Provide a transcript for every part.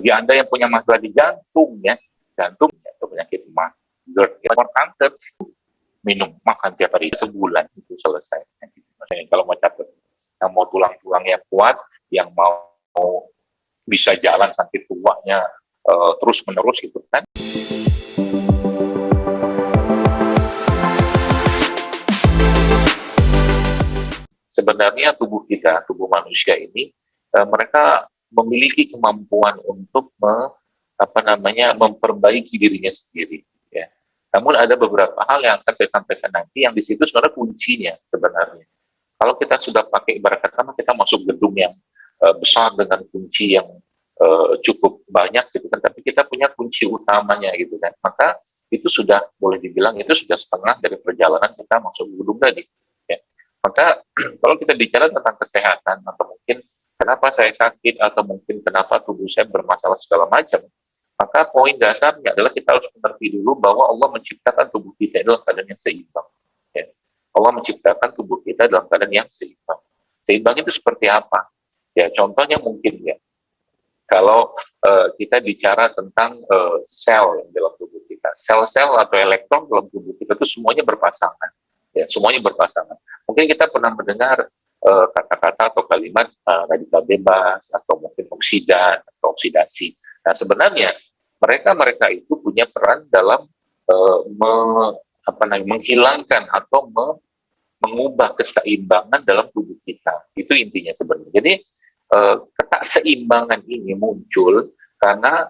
Bagi Anda yang punya masalah di jantung ya, jantung atau penyakit mah, GERD, kanker, minum, makan tiap hari sebulan itu selesai. Kalau mau catat, yang mau tulang-tulang yang kuat, yang mau bisa jalan sampai tuanya terus menerus gitu kan. Sebenarnya tubuh kita, tubuh manusia ini, mereka memiliki kemampuan untuk memperbaiki dirinya sendiri. Ya. Namun ada beberapa hal yang akan saya sampaikan nanti yang di situ sebenarnya kuncinya sebenarnya. Kalau kita sudah pakai ibarat kata kita masuk gedung yang besar dengan kunci yang cukup banyak gitu kan, tapi kita punya kunci utamanya gitu kan, maka itu sudah boleh dibilang itu sudah setengah dari perjalanan kita masuk gedung tadi. Ya. Maka kalau kita bicara tentang kesehatan atau mungkin kenapa saya sakit atau mungkin kenapa tubuh saya bermasalah segala macam, maka poin dasarnya adalah kita harus mengerti dulu bahwa Allah menciptakan tubuh kita dalam keadaan yang seimbang. Ya. Allah menciptakan tubuh kita dalam keadaan yang seimbang. Seimbang itu seperti apa? Ya, contohnya mungkin ya, kalau kita bicara tentang sel dalam tubuh kita, sel-sel atau elektron dalam tubuh kita itu semuanya berpasangan. Ya, semuanya berpasangan. Mungkin kita pernah mendengar kata-kata atau kalimat radikal bebas atau mungkin oksidan atau oksidasi. Nah, sebenarnya mereka itu punya peran dalam menghilangkan atau mengubah keseimbangan dalam tubuh kita. Itu intinya sebenarnya. Jadi ketakseimbangan ini muncul karena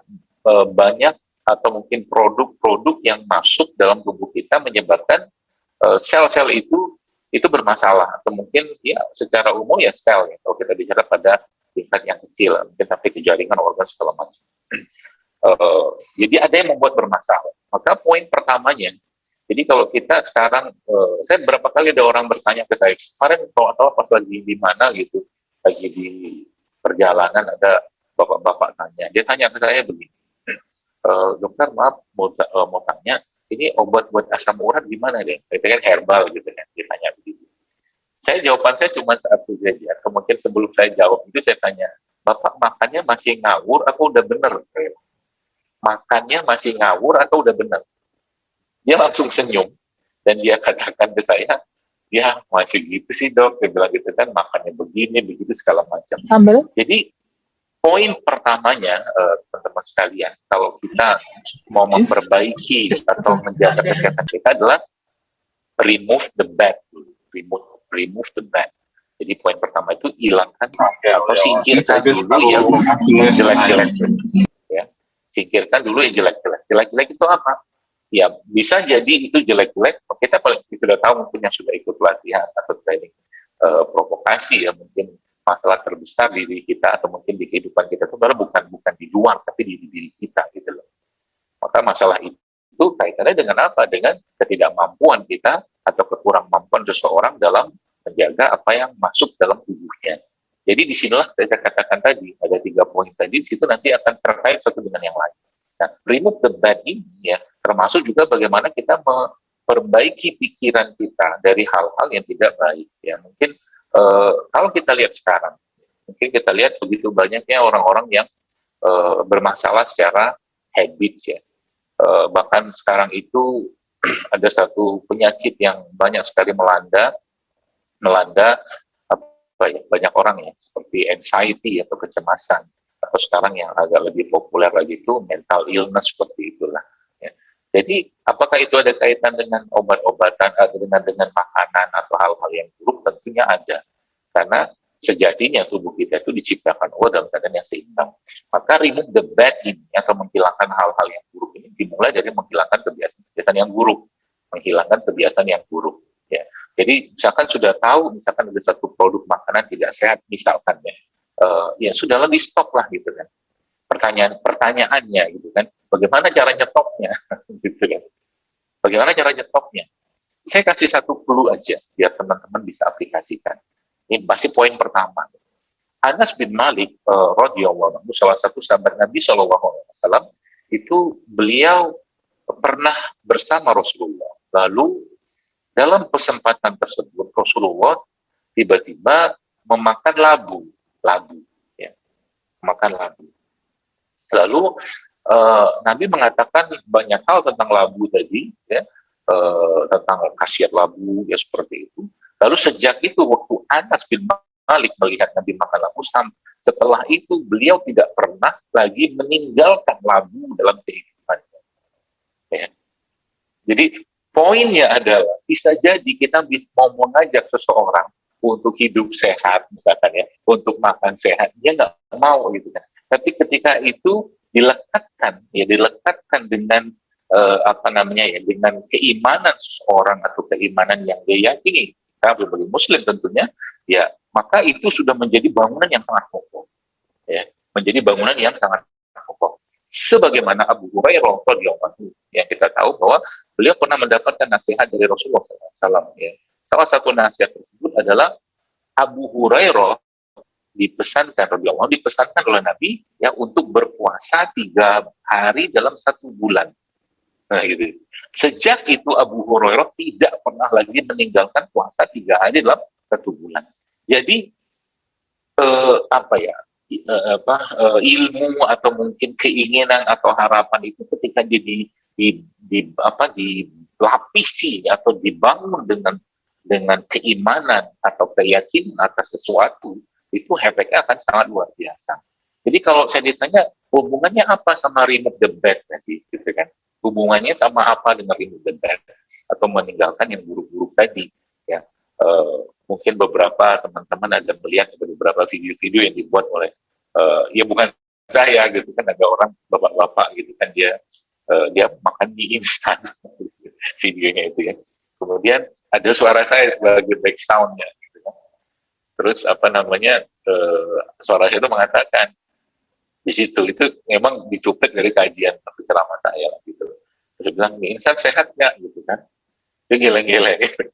banyak atau mungkin produk-produk yang masuk dalam tubuh kita menyebabkan sel-sel itu bermasalah, atau mungkin ya secara umum ya sel ya, kalau kita bicara pada tingkat yang kecil mungkin sampai ke jaringan organ segala macam. Jadi ada yang membuat bermasalah. Maka poin pertamanya, jadi kalau kita sekarang saya berapa kali ada orang bertanya ke saya kemarin kalau pas lagi di mana gitu, lagi di perjalanan ada bapak-bapak dia tanya ke saya begini, dokter maaf mau tanya, ini obat buat asam urat gimana deh? Itu kan herbal gitu kan, ditanya begitu. Jawaban saya cuma satu saja. Kemudian sebelum saya jawab itu saya tanya, Bapak makannya masih ngawur atau udah bener? Makannya masih ngawur atau udah bener? Dia langsung senyum dan dia katakan ke saya, ya masih gitu sih dok, dia bilang gitu kan, makannya begini, begitu segala macam. Sambel. Jadi poin pertamanya, teman-teman sekalian, kalau kita mau memperbaiki atau menjaga kesehatan kita adalah remove the bad, remove the bad. Jadi poin pertama itu hilangkan atau singkirkan dulu yang jelek-jelek. Ya, singkirkan dulu yang jelek-jelek. Jelek-jelek itu apa? Ya bisa jadi itu jelek-jelek. Kita paling sudah tahu mungkin yang sudah ikut latihan atau training provokasi ya, mungkin masalah terbesar di diri kita atau mungkin di kehidupan kita itu bukan di luar tapi di diri kita gitu loh. Maka masalah itu kaitannya dengan apa? Dengan ketidakmampuan kita atau kekurangmampuan seseorang dalam menjaga apa yang masuk dalam tubuhnya. Jadi disinilah saya katakan tadi ada 3 poin tadi, di situ nanti akan terkait satu dengan yang lain. Nah, remove the bad ini ya, termasuk juga bagaimana kita memperbaiki pikiran kita dari hal-hal yang tidak baik. Ya, mungkin kalau kita lihat sekarang, mungkin kita lihat begitu banyaknya orang-orang yang bermasalah secara habit ya. Bahkan sekarang itu ada satu penyakit yang banyak sekali melanda banyak orang ya, seperti anxiety atau kecemasan, atau sekarang yang agak lebih populer lagi itu mental illness seperti itulah. Ya. Jadi apakah itu ada kaitan dengan obat-obatan atau dengan makanan atau hal-hal yang buruk? Tentunya ada, karena sejatinya tubuh kita itu diciptakan Allah dalam keadaan yang seimbang. Maka remove the bad ini atau menghilangkan hal-hal yang buruk ini dimulai dari menghilangkan kebiasaan-kebiasaan yang buruk, menghilangkan kebiasaan yang buruk. Ya. Jadi misalkan sudah tahu, misalkan ada satu produk makanan tidak sehat, misalkan ya sudahlah di stop lah gitu kan. Pertanyaannya gitu kan, bagaimana cara nyetopnya? Gitu kan. Bagaimana cara nyetopnya? Saya kasih satu clue aja biar teman-teman bisa aplikasikan. Ini masih poin pertama. Anas bin Malik radhiyallahu anhu, salah satu sahabat Nabi SAW, itu beliau pernah bersama Rasulullah. Lalu dalam kesempatan tersebut Rasulullah tiba-tiba memakan labu, ya, makan labu. Lalu Nabi mengatakan banyak hal tentang labu tadi, ya, tentang khasiat labu, ya seperti itu. Lalu sejak itu waktu Anas bin Malik melihat Nabi makan labu, setelah itu beliau tidak pernah lagi meninggalkan labu dalam kehidupannya. Ya. Jadi poinnya adalah bisa jadi kita mau mengajak seseorang untuk hidup sehat, misalkan ya, untuk makan sehat, dia nggak mau gitu kan. Tapi ketika itu dilekatkan dengan dengan keimanan seseorang atau keimanan yang dia yakini, kita sebagai Muslim tentunya, ya maka itu sudah menjadi bangunan yang sangat kokoh, ya, menjadi bangunan yang sangat kokoh. Sebagaimana Abu Hurairah radhiyallahu anhu yang kita tahu bahwa beliau pernah mendapatkan nasihat dari Rasulullah SAW. Ya. Salah satu nasihat tersebut adalah Abu Hurairah dipesankan oleh Nabi ya untuk berpuasa 3 hari dalam 1 bulan. Nah, gitu. Sejak itu Abu Hurairah tidak pernah lagi meninggalkan puasa 3 hari dalam 1 bulan. Jadi ilmu atau mungkin keinginan atau harapan itu ketika dilapisi atau dibangun dengan keimanan atau keyakinan atas sesuatu, itu efeknya akan sangat luar biasa. Jadi kalau saya ditanya hubungannya apa sama remove the bad tadi, gitu kan? Hubungannya sama apa dengan remove the bad atau meninggalkan yang buruk-buruk tadi, ya? Mungkin beberapa teman-teman ada melihat beberapa video-video yang dibuat oleh ya bukan saya gitu kan, ada orang bapak-bapak gitu kan, dia makan mie instan videonya itu ya. Kemudian ada suara saya sebagai back sound-nya gitu kan. Terus suara saya itu mengatakan di situ itu memang dicuplik dari kajian ceramah saya gitu. Terus bilang mie instan sehat nggak gitu kan? Dia geleng-geleng gitu.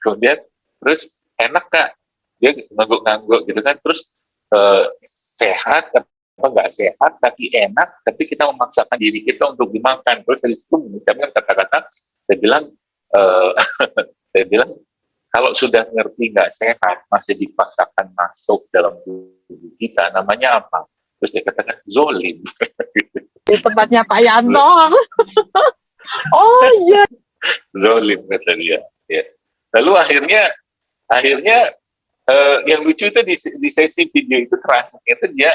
Kemudian terus enak Kak, dia ngangguk-ngangguk gitu kan, terus sehat apa nggak sehat tapi enak, tapi kita memaksakan diri kita untuk dimakan. Terus dari situ mengucapkan kata-kata, saya bilang kalau sudah ngerti nggak sehat masih dipaksakan masuk dalam tubuh kita, namanya apa? Terus dia katakan zolim. Di tempatnya Pak Yanto. Oh iya. Zolim kata dia. Ya. Lalu akhirnya yang lucu itu di sesi video itu terakhir itu dia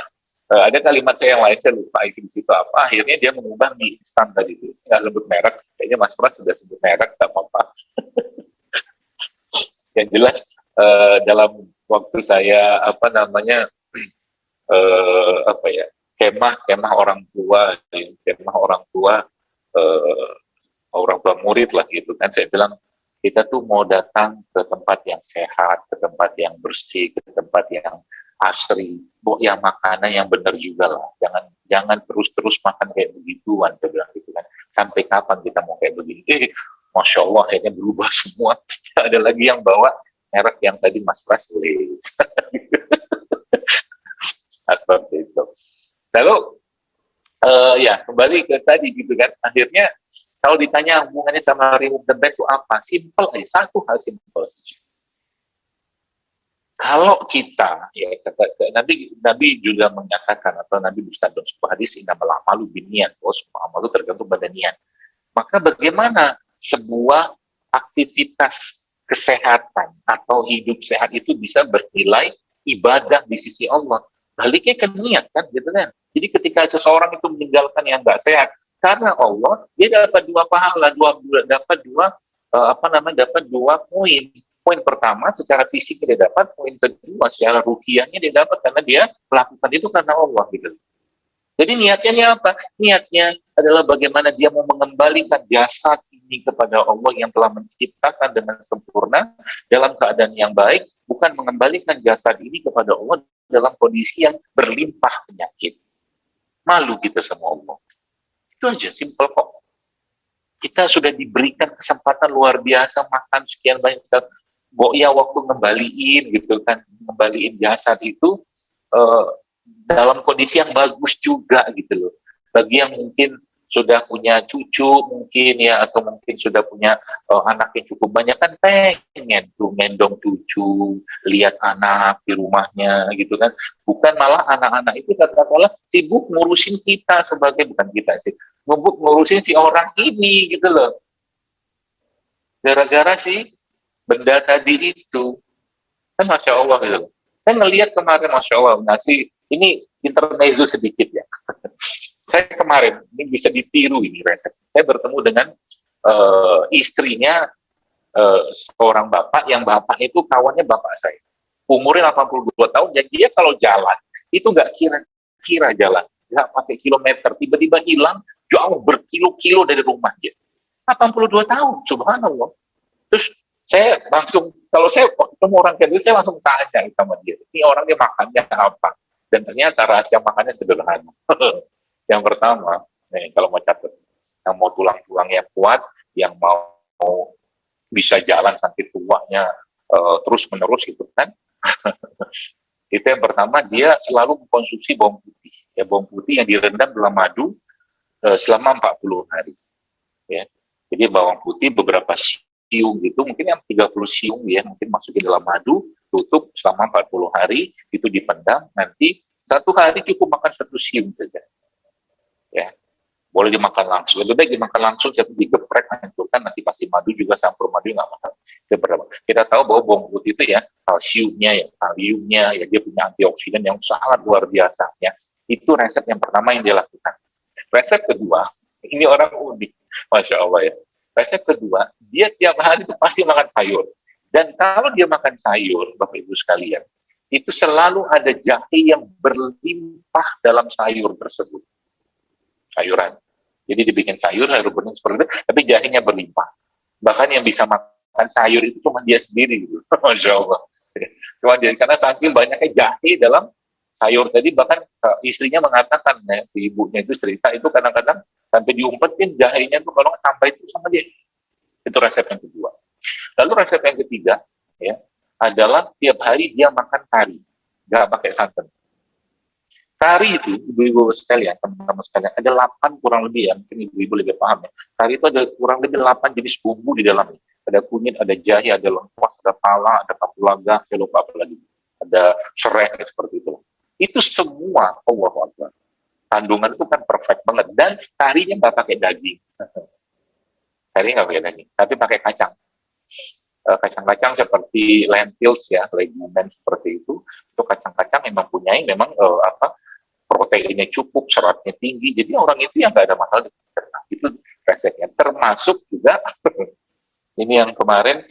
ada kalimat saya yang lain, saya lupa itu di situ apa. Akhirnya dia mengubah mie instan tadi itu, nggak sebut merek. Kayaknya Mas Pras sudah sebut merek, nggak apa-apa. Yang jelas dalam waktu saya kemah orang tua, orang tua murid lah gitu kan, saya bilang kita tuh mau datang ke tempat yang sehat, ke tempat yang bersih, ke tempat yang asri, yang makanan yang benar juga lah. Jangan terus makan kayak begituan, saya bilang gitu kan. Sampai kapan kita mau kayak begini? Masya Allah, akhirnya berubah semua. Ada lagi yang bawa merek yang tadi Mas Pras tulis. Seperti itu. Lalu ya kembali ke tadi gitu kan. Akhirnya kalau ditanya hubungannya sama remove the bad itu apa? Simple aja, satu hal simple. Kalau kita, ya Nabi juga menyatakan atau Nabi bersabda sebuah hadis, innamal a'malu binniyat, semua amal itu tergantung pada niat. Maka bagaimana sebuah aktivitas kesehatan atau hidup sehat itu bisa bernilai ibadah di sisi Allah? Baliknya ke niat kan, gitu kan? Jadi ketika seseorang itu meninggalkan yang nggak sehat karena Allah, dia dapat 2 pahala, dapat dua poin. Poin pertama secara fisik dia dapat, poin kedua secara ruhiyahnya dia dapat karena dia melakukan itu karena Allah gitu. Jadi niatnya apa? Niatnya adalah bagaimana dia mau mengembalikan jasad ini kepada Allah yang telah menciptakan dengan sempurna dalam keadaan yang baik, bukan mengembalikan jasad ini kepada Allah dalam kondisi yang berlimpah penyakit. Malu kita sama Allah. Itu aja, simple kok. Kita sudah diberikan kesempatan luar biasa makan sekian banyak, waktu ngembaliin gitu kan, ngembaliin jasad itu dalam kondisi yang bagus juga gitu loh. Bagi yang mungkin sudah punya cucu mungkin ya, atau mungkin sudah punya anak yang cukup banyak, kan pengen tuh gendong cucu, lihat anak di rumahnya gitu kan. Bukan malah anak-anak itu katakanlah sibuk ngurusin kita sebagai, bukan kita sih, ngurusin si orang ini gitu loh. Gara-gara sih benda tadi itu. Kan Masya Allah gitu. Saya ngelihat kemarin Masya Allah, ngasih, ini intermezzo sedikit ya. Saya kemarin, ini bisa ditiru ini resep. Saya bertemu dengan istrinya seorang bapak, yang bapak itu kawannya bapak saya. Umurnya 82 tahun, dan dia kalau jalan, itu nggak kira-kira jalan. Nggak pakai kilometer, tiba-tiba hilang, jauh berkilo-kilo dari rumah dia. 82 tahun, subhanallah. Terus saya langsung, kalau saya ketemu orang kayak gitu, saya langsung tanya sama dia, ini orangnya makannya apa? Dan ternyata rahasia makannya sederhana. Yang pertama, nih, kalau mau catat, yang mau tulang-tulangnya kuat, yang mau bisa jalan sampai tuanya terus-menerus gitu kan. Itu yang pertama, dia selalu mengkonsumsi bawang putih. Ya, bawang putih yang direndam dalam madu selama 40 hari. Ya. Jadi bawang putih beberapa siung gitu, mungkin yang 30 siung ya, mungkin masukin dalam madu, tutup selama 40 hari, itu dipendam, nanti satu hari cukup makan 1 siung saja. Ya, boleh dimakan langsung. Lebih baik dimakan langsung, jadi digeprek, hancurkan, nanti pasti madu juga, campur madu nggak masalah. Kita tahu bahwa bawang putih itu ya, kalsiumnya, ya, kaliumnya, ya dia punya antioksidan yang sangat luar biasa. Ya. Itu resep yang pertama yang dia lakukan. Resep kedua, ini orang unik, Masya Allah ya. Resep kedua, dia tiap hari itu pasti makan sayur. Dan kalau dia makan sayur, Bapak Ibu sekalian, itu selalu ada jahe yang berlimpah dalam sayur tersebut. Sayuran. Jadi dibikin sayur bening seperti itu, tapi jahenya berlimpah. Bahkan yang bisa makan sayur itu cuma dia sendiri gitu. Masya Allah. Cuma dia, karena saking banyaknya jahe dalam sayur tadi, bahkan istrinya mengatakan, ya, si ibunya itu cerita, itu kadang-kadang sampai diumpetin jahenya tuh kalau sampai itu sama dia. Itu resep yang kedua. Lalu resep yang ketiga, ya, adalah tiap hari dia makan kari, nggak pakai santan. Kari itu, ibu-ibu sekalian, teman-teman sekalian, ada 8 kurang lebih ya, mungkin ibu-ibu lebih paham ya. Kari itu ada kurang lebih 8 jenis bumbu di dalamnya. Ada kunyit, ada jahe, ada lengkuas, ada pala, ada kapulaga, saya lupa apa lagi. Ada serai, seperti itu. Itu semua, Allah Akbar. Kandungan itu kan perfect banget. Dan karinya nggak pakai daging. Kari nggak pakai daging, tapi pakai kacang. Kacang-kacang seperti lentils ya, legumen seperti itu kacang-kacang memang punyai memang proteinnya cukup, seratnya tinggi, jadi orang itu yang nggak ada masalah dengan cerna. Itu resepnya. Termasuk juga ini yang kemarin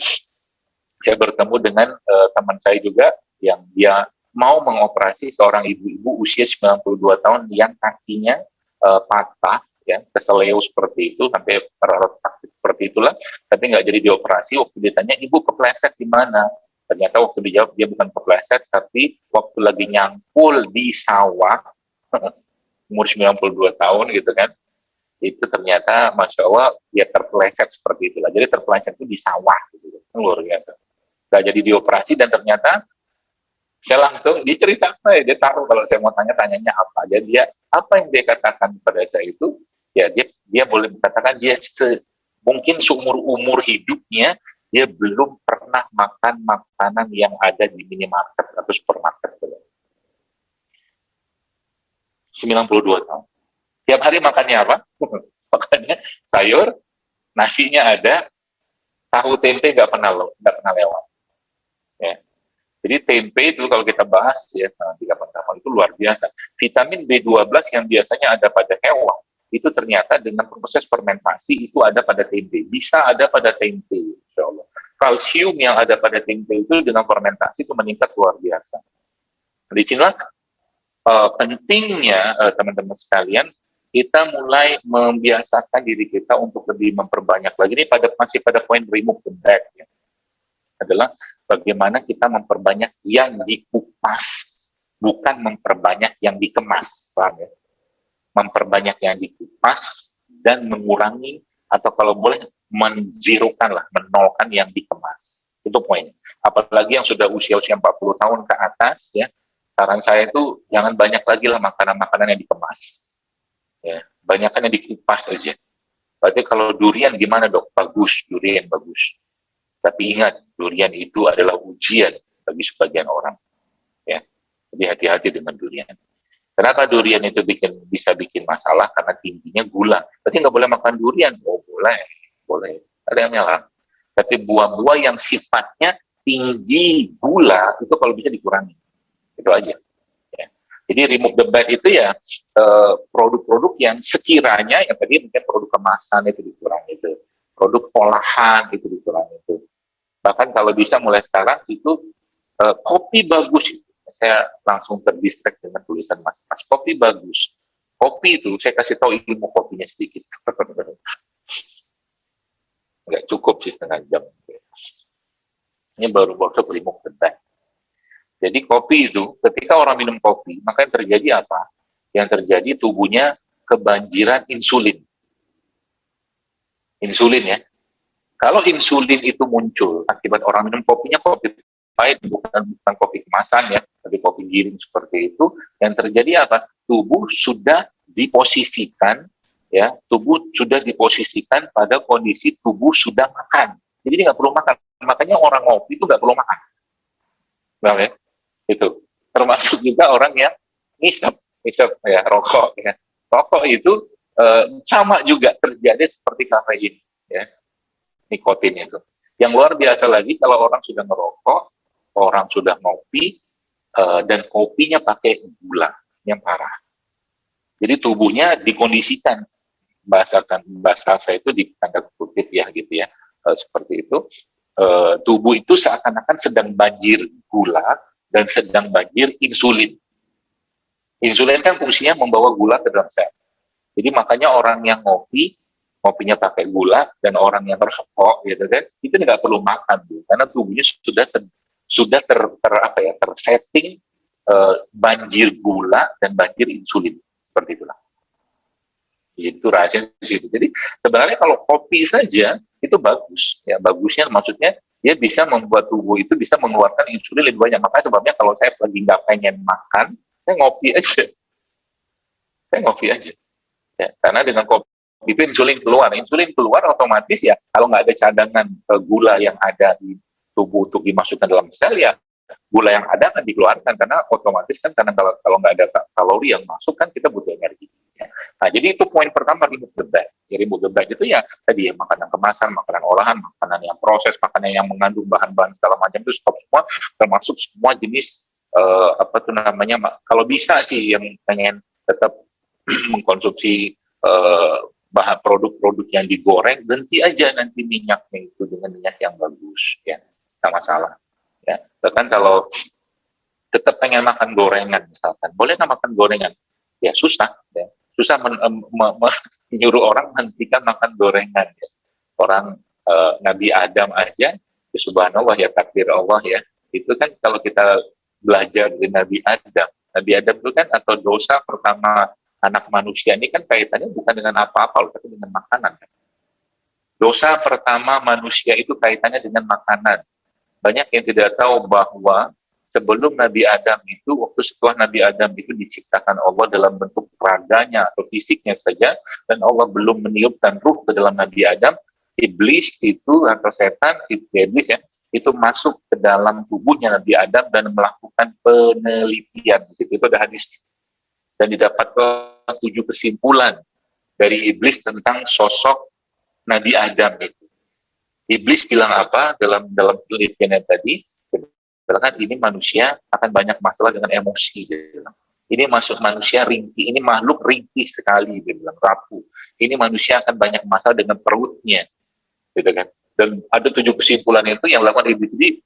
saya bertemu dengan teman saya juga yang dia mau mengoperasi seorang ibu-ibu usia 92 tahun yang kakinya patah, ya, keseleo seperti itu, sampai retak seperti itulah, tapi nggak jadi dioperasi. Waktu ditanya, ibu kepleset di mana? Ternyata waktu dijawab, dia bukan kepleset, tapi waktu lagi nyangkul di sawah, umur 92 tahun gitu kan, itu ternyata, Masya Allah, dia terpleset seperti itulah. Jadi terpleset itu di sawah, gitu. Luar biasa. Nggak jadi dioperasi, dan ternyata saya langsung diceritakan, dia taruh kalau saya mau tanyanya apa. Jadi dia, apa yang dia katakan pada saya itu, ya dia boleh mengatakan dia mungkin seumur-umur hidupnya dia belum pernah makan makanan yang ada di minimarket atau supermarket. 92 tahun. Tiap hari makannya apa? Makannya sayur, nasinya ada, tahu tempe nggak pernah lewat. Ya. Jadi tempe itu kalau kita bahas ya, 3 tahun itu luar biasa. Vitamin B12 yang biasanya ada pada hewan, itu ternyata dengan proses fermentasi itu ada pada tempe. Bisa ada pada tempe, insya Allah. Kalsium yang ada pada tempe itu dengan fermentasi itu meningkat luar biasa. Di sinilah pentingnya teman-teman sekalian, kita mulai membiasakan diri kita untuk lebih memperbanyak lagi. Ini masih pada poin remove the bag ya. Adalah bagaimana kita memperbanyak yang dikupas, bukan memperbanyak yang dikemas. Paham ya? Memperbanyak yang dikupas dan mengurangi, atau kalau boleh menzirukan lah, menolkan yang dikemas. Itu poinnya. Apalagi yang sudah usia-usia 40 tahun ke atas ya, saran saya itu jangan banyak lagi lah makanan-makanan yang dikemas. Ya, Banyakan yang dikupas aja. Berarti kalau durian gimana dok? Bagus, durian bagus. Tapi ingat, durian itu adalah ujian bagi sebagian orang. Ya, jadi hati-hati dengan durian. Kenapa durian itu bisa bikin masalah? Karena tingginya gula. Berarti nggak boleh makan durian. Oh boleh, boleh. Ada yang melarang. Tapi buah-buah yang sifatnya tinggi gula itu kalau bisa dikurangi. Itu aja. Ya. Jadi remove the bad itu ya produk-produk yang sekiranya yang tadi mungkin produk kemasan itu dikurangi itu, produk olahan itu dikurangi itu. Bahkan kalau bisa mulai sekarang itu kopi bagus itu. Saya langsung terdistract dengan tulisan Mas. Kopi bagus. Kopi itu saya kasih tahu ilmu kopinya sedikit. Nggak cukup sih setengah jam. Ini baru workshop remove the bad. Jadi kopi itu, ketika orang minum kopi, maka yang terjadi apa? Yang terjadi tubuhnya kebanjiran insulin. Insulin ya. Kalau insulin itu muncul akibat orang minum kopinya kopi pahit, bukan kopi kemasan ya, tapi kopi giling seperti itu, yang terjadi apa? Tubuh sudah diposisikan, ya, tubuh sudah diposisikan pada kondisi tubuh sudah makan. Jadi dia nggak perlu makan. Makanya orang ngopi itu nggak perlu makan. Bang ya? Itu termasuk juga orang yang ngisap ya, rokok ya. Rokok itu sama juga terjadi seperti kafein ya, nikotin itu. Yang luar biasa lagi kalau orang sudah merokok, orang sudah ngopi dan kopinya pakai gula yang parah. Jadi tubuhnya dikondisikan, bahasa saya itu di tanda kutip ya gitu ya, seperti itu. Tubuh itu seakan-akan sedang banjir gula dan sedang banjir insulin. Insulin kan fungsinya membawa gula ke dalam sel. Jadi makanya orang yang ngopinya pakai gula, dan orang yang merokok gitu kan, itu nggak perlu makan tuh, karena tubuhnya sudah tersetting banjir gula dan banjir insulin seperti itulah. Itu rahasia di situ. Jadi sebenarnya kalau kopi saja itu bagus, ya bagusnya maksudnya dia bisa membuat tubuh itu bisa mengeluarkan insulin lebih banyak. Makanya sebabnya kalau saya lagi nggak pengen makan, saya ngopi aja. Saya ngopi aja. Ya, karena dengan kopi itu insulin keluar otomatis ya, kalau nggak ada cadangan gula yang ada di tubuh untuk dimasukkan dalam sel ya, gula yang ada akan dikeluarkan karena otomatis kan, karena kalau nggak ada kalori yang masuk kan kita butuh energi. Ya. Nah jadi itu poin pertama, remove the bad. Ya, remove the bad itu ya tadi ya, makanan kemasan, makanan olahan, makanan yang proses, makanan yang mengandung bahan-bahan segala macam itu stop semua, termasuk semua jenis kalau bisa sih yang pengen tetap mengkonsumsi bahan produk-produk yang digoreng, ganti aja nanti minyaknya itu dengan minyak yang bagus ya, nggak masalah ya. Bahkan kalau tetap pengen makan gorengan misalkan, boleh nggak makan gorengan? Ya susah ya, susah menyuruh orang menghentikan makan gorengan ya. Orang Nabi Adam aja ya, subhanallah ya, takdir Allah ya, itu kan kalau kita belajar dari Nabi Adam itu kan, atau dosa pertama anak manusia ini kan kaitannya bukan dengan apa-apa, tapi dengan makanan. Dosa pertama manusia itu kaitannya dengan makanan. Banyak yang tidak tahu bahwa sebelum Nabi Adam itu, waktu setelah Nabi Adam itu diciptakan Allah dalam bentuk raganya atau fisiknya saja, dan Allah belum meniupkan ruh ke dalam Nabi Adam, iblis itu atau setan, iblis ya, itu masuk ke dalam tubuhnya Nabi Adam dan melakukan penelitian. Di situ itu ada hadis. Dan didapatkan 7 kesimpulan dari iblis tentang sosok Nabi Adam itu. Iblis bilang apa dalam penelitiannya tadi? Bilang ini manusia akan banyak masalah dengan emosi. Ini masuk manusia ringkih, ini makhluk ringkih sekali, dia bilang rapuh. Ini manusia akan banyak masalah dengan perutnya, gitu kan? Dan ada 7 kesimpulan itu yang dilakukan iblis ini,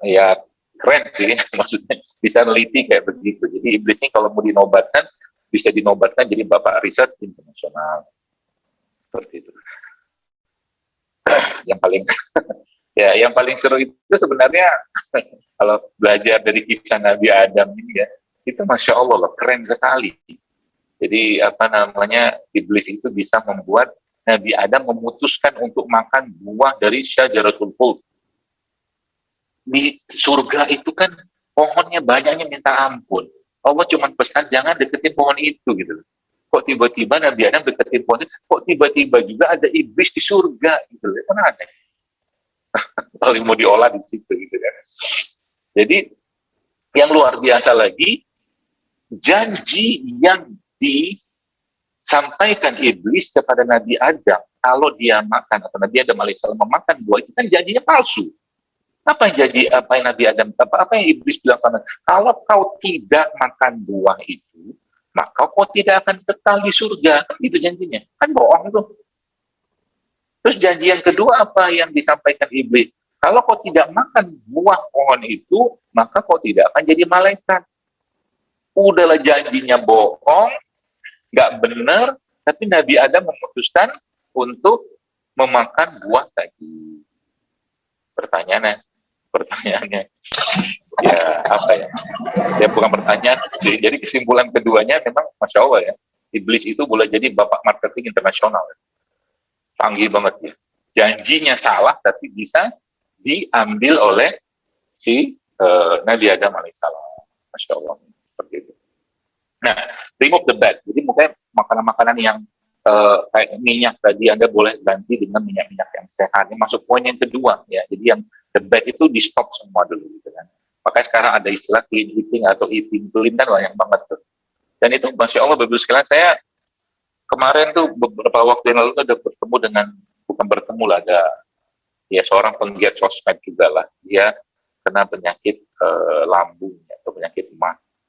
ya keren sih, maksudnya bisa neliti kayak begitu. Jadi iblis ini kalau mau dinobatkan, bisa dinobatkan jadi bapak riset internasional seperti itu. yang paling seru itu sebenarnya kalau belajar dari kisah Nabi Adam ini ya, itu masya Allah loh, keren sekali. Jadi iblis itu bisa membuat Nabi Adam memutuskan untuk makan buah dari syajaratul khuld. Di surga itu kan pohonnya banyaknya minta ampun. Allah cuma pesan jangan deketin pohon itu gitu. kok tiba-tiba Nabi Adam deketin pohon, kok tiba-tiba juga ada iblis di surga gitu, kan aneh. Kalau mau diolah di situ gitu kan. Jadi yang luar biasa lagi, janji yang disampaikan iblis kepada Nabi Adam kalau dia makan atau Nabi Adam alaihissalam memakan buah itu kan janjinya palsu. Apa yang Nabi Adam, apa yang iblis bilang sama, kalau kau tidak makan buah itu, maka kau tidak akan kekal di surga. Itu janjinya. Kan bohong tuh. Terus janji yang kedua apa yang disampaikan iblis? Kalau kau tidak makan buah pohon itu, maka kau tidak akan jadi malaikat. Udahlah janjinya bohong, nggak benar, tapi Nabi Adam memutuskan untuk memakan buah tadi. Pertanyaannya, ya apa ya? Ya bukan pertanyaan. Jadi kesimpulan keduanya memang Masya Allah ya, iblis itu boleh jadi bapak marketing internasional. Canggih banget ya. Janjinya salah, tapi bisa diambil oleh si Nabi Adam alaihissalam. Masya Allah. Seperti itu. Nah, remove the bad. Jadi mungkin makanan-makanan yang kayak minyak tadi Anda boleh ganti dengan minyak-minyak yang sehat. Ini masuk poin yang kedua ya. Jadi yang the bad itu di stop semua dulu gitu kan. Makanya sekarang ada istilah clean eating atau eating clean kan banyak banget tuh. Dan itu Masya Allah Bapak sekalian, saya kemarin tuh beberapa waktu yang lalu tuh ada bertemu dengan, bukan bertemu lah, ada ya seorang penggiat sosmed juga lah. Dia kena penyakit lambung atau penyakit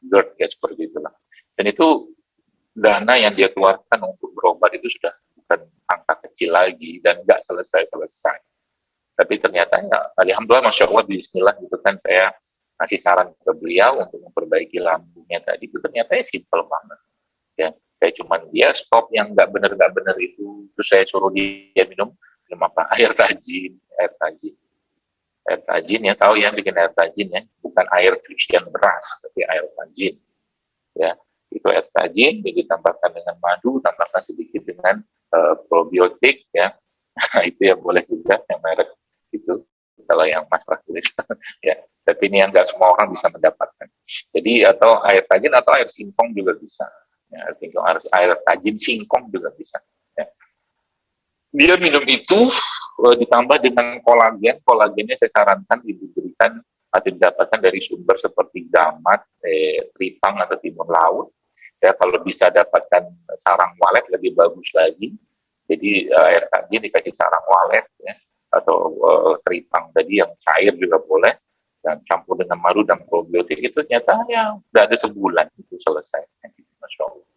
GERD ya seperti itulah. Dan itu dana yang dia keluarkan untuk berobat itu sudah bukan angka kecil lagi dan nggak selesai. Tapi ternyata ya, alhamdulillah Masya Allah bismillah gitu kan, saya kasih saran ke beliau untuk memperbaiki lambungnya tadi, itu ternyata ya simple banget ya. Saya cuman dia stop yang nggak benar itu, terus saya suruh dia minum apa, air tajin ya, tahu ya bikin air tajin ya, bukan air cucian beras tapi air tajin ya. Itu air tajin, jadi ditambahkan dengan madu, tambahkan sedikit dengan probiotik ya. Itu ya boleh juga yang merek itu, kalau yang Mas tulis ya. Tapi ini yang nggak semua orang bisa mendapatkan. Jadi atau air tajin atau air singkong juga bisa. Ya, air tajin singkong juga bisa. Ya. Dia minum itu ditambah dengan kolagen. Kolagennya saya sarankan diberikan atau didapatkan dari sumber seperti gamat, tripang atau timun laut. Ya, kalau bisa dapatkan sarang walet lebih bagus lagi. Jadi air tajin dikasih sarang walet ya, atau tripang tadi yang cair juga boleh, dan campur dengan madu dan probiotik itu ternyata ya udah ada sebulan itu selesai. Masya Allah.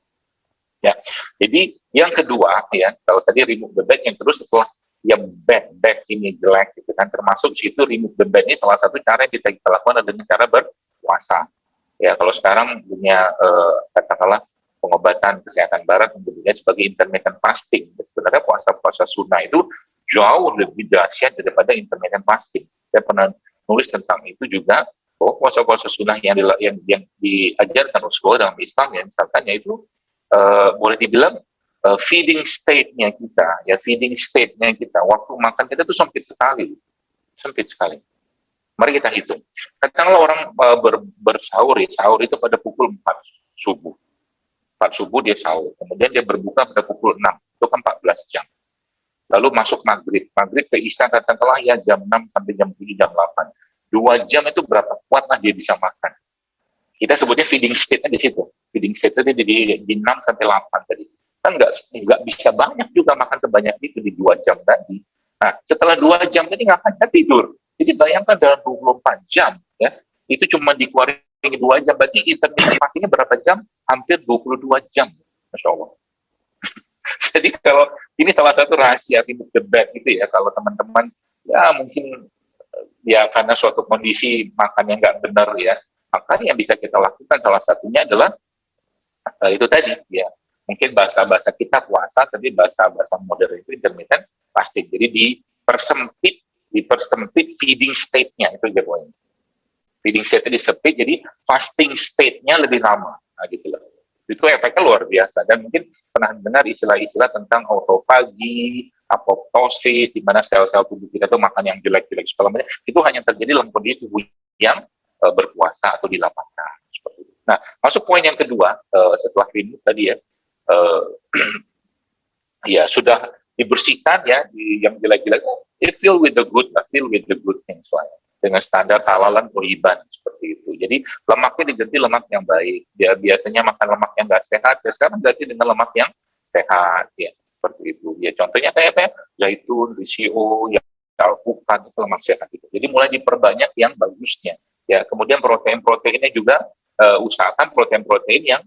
Ya, jadi yang kedua ya, kalau tadi remove the bad, yang kedua setelah yang bad ini jelek gitu kan, termasuk situ remove the bad ini salah satu cara yang kita lakukan dengan cara berpuasa. Ya, kalau sekarang punya katakanlah pengobatan kesehatan barat menyebutnya sebagai intermittent fasting. Sebenarnya puasa-puasa sunnah itu jauh lebih dahsyat daripada intermittent fasting. Saya pernah nulis tentang itu juga, bahwa puasa-puasa sunnah yang diajarkan Rasulullah dalam Islam ya, misalkan yaitu boleh dibilang feeding state-nya kita, waktu makan kita tuh sempit sekali. Mari kita hitung. Katakanlah orang bersahur itu pada pukul 4 subuh. 4 subuh dia sahur. Kemudian dia berbuka pada pukul 6. Itu kan 14 jam. Lalu masuk maghrib. Maghrib ke isya katakanlah ya jam 6 sampai jam 7, jam 8. 2 jam itu berapa kuatlah dia bisa makan. Kita sebutnya feeding state-nya di situ. Feeding state-nya di 6 sampai 8 tadi. Kan nggak bisa banyak juga makan sebanyak itu di 2 jam tadi. Nah, setelah 2 jam tadi ngapain? Tidur. Jadi bayangkan dalam 24 jam, ya, itu cuma dikeluarin 2 jam, berarti intermittent fastingnya berapa jam? Hampir 22 jam. Masya Allah. Jadi kalau ini salah satu rahasia remove the bad gitu ya, kalau teman-teman ya mungkin ya karena suatu kondisi makannya nggak benar ya, maka yang bisa kita lakukan salah satunya adalah itu tadi ya, mungkin bahasa kita puasa, tapi bahasa modern itu intermittent fasting. Jadi dipersempit feeding state-nya, itu aja poinnya. Feeding state-nya disempit, jadi fasting state-nya lebih lama. Nah, gitu loh. Itu efeknya luar biasa. Dan mungkin pernah dengar istilah-istilah tentang autofagi, apoptosis, di mana sel-sel tubuh kita itu makan yang jelek-jelek segala macam. Itu hanya terjadi dalam kondisi tubuh yang berpuasa atau dilapangkan. Seperti itu. Nah, masuk poin yang kedua, setelah remove tadi ya, uh, ya sudah dibersihkan ya, yang jelek-jelek, fill with the good, fill with the good things lah, dengan standar halalan toiban seperti itu. Jadi lemaknya diganti lemak yang baik. Dia biasanya makan lemak yang nggak sehat, ya sekarang ganti dengan lemak yang sehat ya, seperti itu. Ya contohnya kayak apa ya? Zaitun, risio, ya alpukat itu lemak sehat itu. Jadi mulai diperbanyak yang bagusnya. Ya kemudian protein-proteinnya juga usahakan protein-protein yang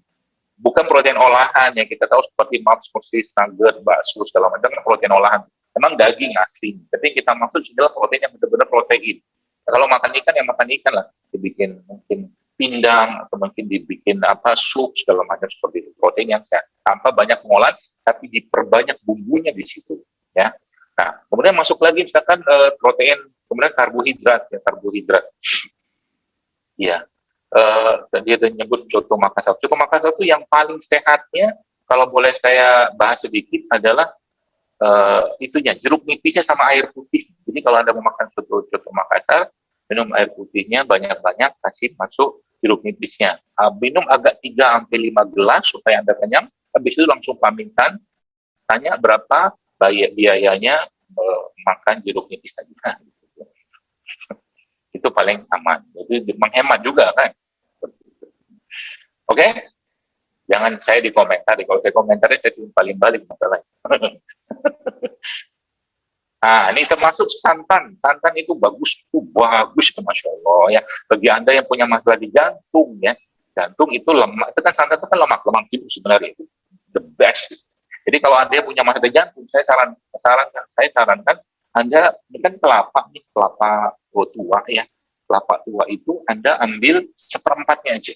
bukan protein olahan yang kita tahu seperti maps, sosis, nugget, bakso segala macam protein olahan. Memang daging asli, tapi kita maksud adalah protein yang benar-benar protein. Nah, kalau makan ikan ya makan ikan lah, dibikin mungkin pindang atau mungkin dibikin apa sup segala macam seperti itu. Protein yang sehat tanpa banyak pengolahan, tapi diperbanyak bumbunya di situ. Ya. Nah, kemudian masuk lagi misalkan protein, kemudian karbohidrat ya karbohidrat. Iya. Tadi ada nyebut coto Makassar. Coto Makassar itu yang paling sehatnya, kalau boleh saya bahas sedikit adalah itunya jeruk nipisnya sama air putih. Jadi kalau Anda mau makan coto Makassar, minum air putihnya banyak-banyak, kasih masuk jeruk nipisnya. Minum agak 3-5 gelas supaya Anda kenyang. Habis itu langsung pamitan, tanya berapa biayanya makan jeruk nipis tadi. Itu paling aman. Itu menghemat juga kan. Oke? Jangan saya dikomentari. Kalau saya komentari, saya timpalin balik masalahnya. Nah, ini termasuk santan. Santan itu bagus itu Masya Allah ya. Bagi Anda yang punya masalah di jantung ya, jantung itu lemak. Itu kan santan itu kan lemak jenuh sebenarnya itu the best. Jadi kalau Anda punya masalah di jantung, saya sarankan Anda ini kan kelapa tua ya. Kelapa tua itu Anda ambil seperempatnya aja.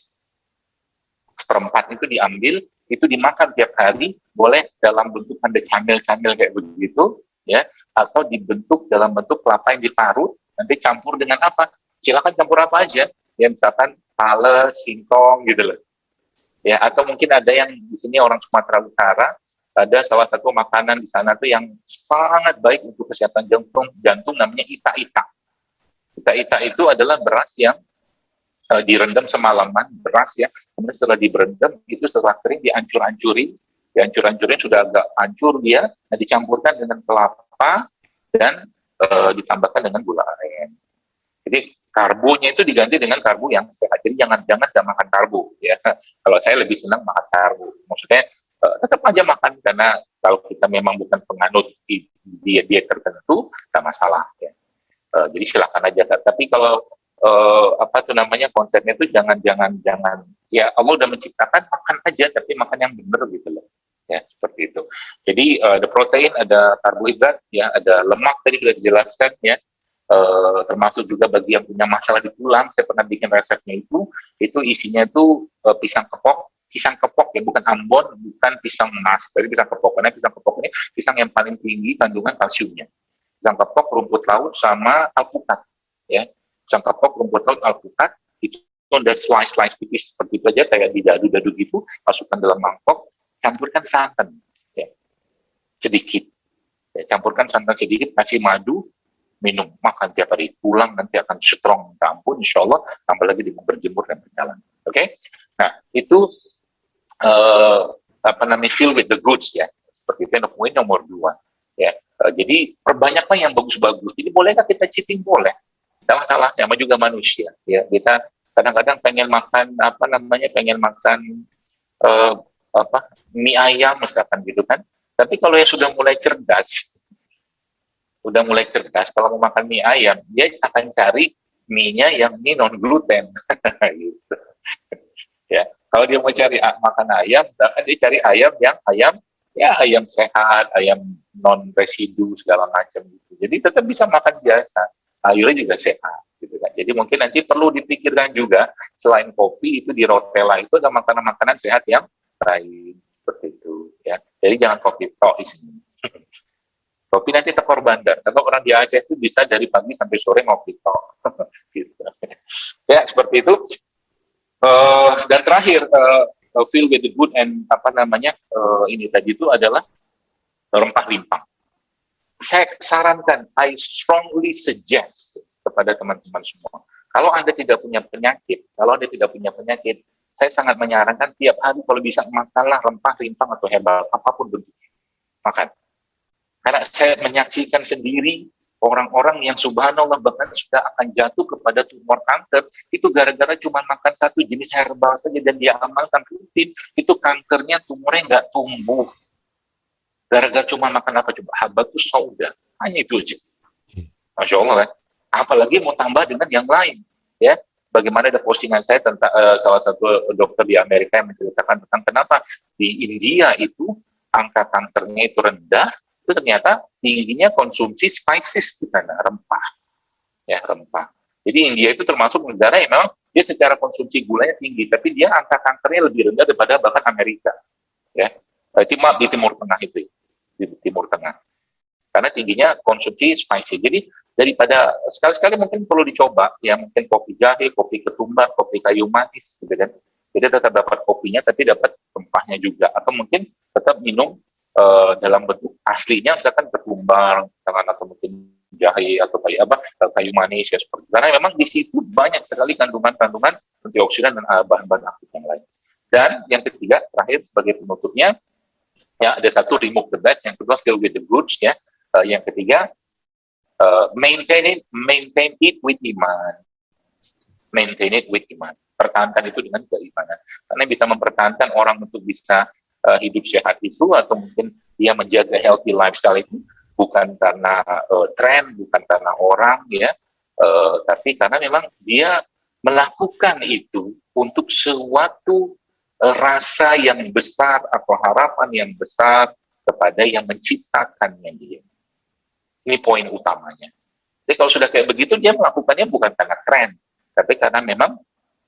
Seperempat itu diambil, itu dimakan tiap hari, boleh dalam bentuk Anda camil-camil kayak begitu, ya, atau dibentuk dalam bentuk kelapa yang diparut, nanti campur dengan apa? Silakan campur apa aja, ya misalkan pale, singkong gitu loh. Ya, atau mungkin ada yang di sini orang Sumatera Utara, ada salah satu makanan di sana tuh yang sangat baik untuk kesehatan jantung namanya ita-ita. Ita-ita itu adalah beras yang direndam semalaman, beras ya, kemudian setelah direndam itu setelah kering dihancur-hancurin sudah agak hancur dia, nah dicampurkan dengan kelapa dan ditambahkan dengan gula aren. Jadi karbonya itu diganti dengan karbo yang sehat. Jadi jangan makan karbo ya. Kalau saya lebih senang makan karbo. Maksudnya tetap aja makan, karena kalau kita memang bukan penganut diet tertentu, tak masalah ya. Jadi silakan aja. Tapi kalau konsepnya itu jangan ya Allah udah menciptakan, makan aja tapi makan yang benar gitu loh ya, seperti itu. Jadi ada protein, ada karbohidrat ya, ada lemak tadi sudah dijelaskan ya, termasuk juga bagi yang punya masalah di tulang, saya pernah bikin resepnya itu isinya itu pisang kepok ya, bukan Ambon, bukan pisang emas, tapi pisang kepok. Karena pisang kepok ini pisang yang paling tinggi kandungan kalsiumnya. Pisang kepok, rumput laut sama alpukat ya. Pisang kepok, rumput laut, alpukat, itu udah slice tipis seperti itu aja, kayak didadu-dadu gitu, masukkan dalam mangkok, campurkan santan, ya, sedikit. Ya, campurkan santan sedikit, kasih madu, minum, makan tiap hari. Pulang nanti akan strong, ampun, insya Allah, tambah lagi dengan berjemur dan berjalan. Oke? Nah, itu feel with the goods, ya. Seperti itu yang poin nomor 2. Ya. Jadi, perbanyaklah yang bagus-bagus. Jadi, bolehkah kita cheating? Boleh. Tidak masalah, sama juga manusia. Ya, kita kadang-kadang pengen makan mie ayam misalkan gitu kan. Tapi kalau yang sudah mulai cerdas, kalau mau makan mie ayam, dia akan cari mie-nya yang mie non gluten. Gitu. Ya, kalau dia mau cari makan ayam, bahkan dia cari ayam ayam sehat, ayam non residu segala macam gitu. Jadi tetap bisa makan biasa. Sayurnya juga sehat gitu kan. Jadi mungkin nanti perlu dipikirkan juga, selain kopi itu di Rotella itu ada makanan-makanan sehat yang lain seperti itu ya. Jadi jangan kopi tok isinya. Kopi nanti tekor bandar. Kalau orang di Aceh itu bisa dari pagi sampai sore ngopi tok. Gitu. Ya seperti itu. Dan terakhir feel with the good and ini tadi itu adalah rempah-rempah. Saya sarankan, I strongly suggest kepada teman-teman semua, kalau Anda tidak punya penyakit, saya sangat menyarankan tiap hari kalau bisa makanlah rempah, rimpang atau herbal apapun bentuknya, makan. Karena saya menyaksikan sendiri orang-orang yang subhanallah bahkan sudah akan jatuh kepada tumor kanker itu gara-gara cuma makan satu jenis herbal saja dan dia amalkan rutin, itu kankernya tumornya nggak tumbuh. Gara-gara cuma makan apa coba? Habatus sauda, hanya itu aja. Masya Allah kan? Apalagi mau tambah dengan yang lain, ya. Bagaimana ada postingan saya tentang salah satu dokter di Amerika yang menceritakan tentang kenapa di India itu angka kankernya itu rendah, itu ternyata tingginya konsumsi spices di sana, rempah, ya rempah. Jadi India itu termasuk negara yang memang dia secara konsumsi gulanya tinggi, tapi dia angka kankernya lebih rendah daripada bahkan Amerika, ya. Di Timur Tengah itu, di Timur Tengah. Karena tingginya konsumsi spicy. Jadi daripada sekali-sekali mungkin perlu dicoba, ya mungkin kopi jahe, kopi ketumbar, kopi kayu manis, gitu kan. Jadi tetap dapat kopinya, tapi dapat rempahnya juga. Atau mungkin tetap minum dalam bentuk aslinya, misalkan ketumbar, atau mungkin jahe atau kayu manis ya seperti itu. Karena memang di situ banyak sekali kandungan-kandungan antioksidan dan bahan-bahan aktif yang lain. Dan yang ketiga, terakhir sebagai penutupnya, ya ada satu remove the bad, yang kedua fill with the goods, ya. Yang ketiga maintain it with iman. Maintain it with iman. Pertahankan itu dengan keimanan. Karena bisa mempertahankan orang untuk bisa hidup sehat itu, atau mungkin dia menjaga healthy lifestyle itu bukan karena tren, bukan karena orang, ya, tapi karena memang dia melakukan itu untuk suatu rasa yang besar atau harapan yang besar kepada yang menciptakannya dia. Ini poin utamanya. Jadi kalau sudah kayak begitu, dia melakukannya bukan karena tren, tapi karena memang,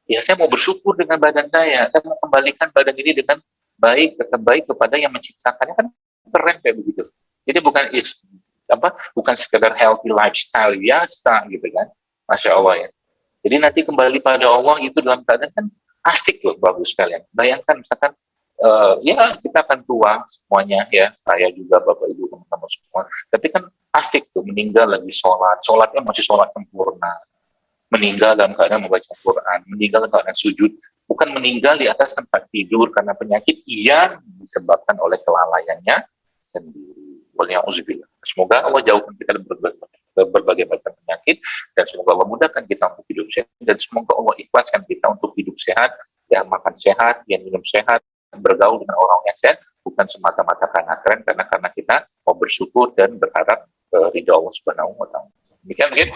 ya saya mau bersyukur dengan badan saya mau kembalikan badan ini dengan baik, tetap baik kepada yang menciptakannya, kan keren kayak begitu. Jadi bukan sekedar healthy lifestyle biasa gitu kan, Masya Allah ya. Jadi nanti kembali pada Allah itu dalam keadaan kan asik loh, bagus sekalian. Bayangkan misalkan ya kita akan tua semuanya, ya saya juga, bapak ibu, teman-teman semua, tapi kan asik tuh meninggal lagi sholatnya masih sholat sempurna, meninggal dalam keadaan membaca Quran, meninggal dalam keadaan sujud, bukan meninggal di atas tempat tidur karena penyakit yang disebabkan oleh kelalaiannya sendiri. Waliyahzubillah. Semoga Allah jauhkan kita dari berbagai macam penyakit, dan semoga Allah mudahkan kita untuk hidup sehat, dan semoga Allah ikhlaskan kita untuk hidup sehat, ya makan sehat, ya minum sehat, bergaul dengan orang yang sehat, bukan semata-mata karena tren, karena kita mau bersyukur dan berharap ridha Allah Subhanahu wa taala. Demikian mungkin